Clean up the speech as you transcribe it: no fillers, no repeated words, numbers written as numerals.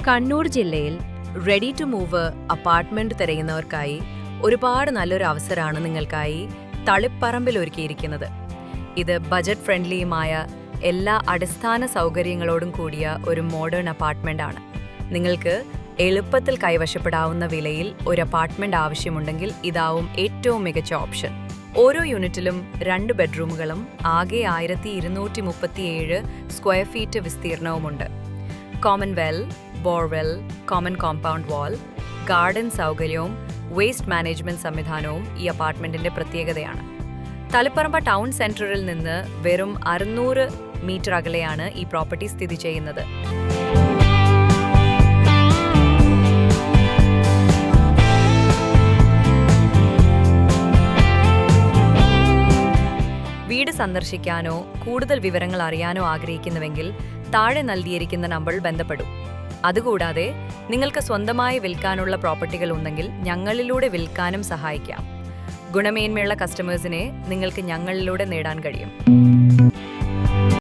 കണ്ണൂർ ജില്ലയിൽ ready to move apartment തിരയുന്നവർക്കായി ഒരുപാട് നല്ലൊരു അവസരമാണ് നിങ്ങൾക്കായി തളിപ്പറമ്പിൽ ഒരുക്കിയിരിക്കുന്നത്. ഇത് ബജറ്റ് ഫ്രണ്ട്ലിയുമായ എല്ലാ അടിസ്ഥാന സൗകര്യങ്ങളോടും കൂടിയ ഒരു മോഡേൺ അപ്പാർട്ട്മെന്റ് ആണ്. നിങ്ങൾക്ക് എളുപ്പത്തിൽ കൈവശപ്പെടാവുന്ന വിലയിൽ ഒരു അപ്പാർട്ട്മെന്റ് ആവശ്യമുണ്ടെങ്കിൽ ഇതാവും ഏറ്റവും മികച്ച ഓപ്ഷൻ. ഓരോ യൂണിറ്റിലും 2 ബെഡ്റൂമുകളും ആകെ 1237 സ്ക്വയർ ഫീറ്റ് വിസ്തീർണവുമുണ്ട്. Common well, borewell, common compound wall, garden സൗകര്യവും വേസ്റ്റ് മാനേജ്മെന്റ് സംവിധാനവും ഈ അപ്പാർട്ട്മെന്റിന്റെ പ്രത്യേകതയാണ്. തളിപ്പറമ്പ് ടൗൺ സെന്ററിൽ നിന്ന് വെറും 600 മീറ്റർ അകലെയാണ് ഈ പ്രോപ്പർട്ടി സ്ഥിതി ചെയ്യുന്നത്. വീട് സന്ദർശിക്കാനോ കൂടുതൽ വിവരങ്ങൾ അറിയാനോ ആഗ്രഹിക്കുന്നുവെങ്കിൽ താഴെ നൽകിയിരിക്കുന്ന നമ്പറിൽ ബന്ധപ്പെടൂ. അതുകൂടാതെ നിങ്ങൾക്ക് സ്വന്തമായി വിൽക്കാനുള്ള പ്രോപ്പർട്ടികൾ ഉണ്ടെങ്കിൽ ഞങ്ങളിലൂടെ വിൽക്കാനും സഹായിക്കാം. ഗുണമേന്മയുള്ള കസ്റ്റമേഴ്സിനെ നിങ്ങൾക്ക് ഞങ്ങളിലൂടെ നേടാൻ കഴിയും.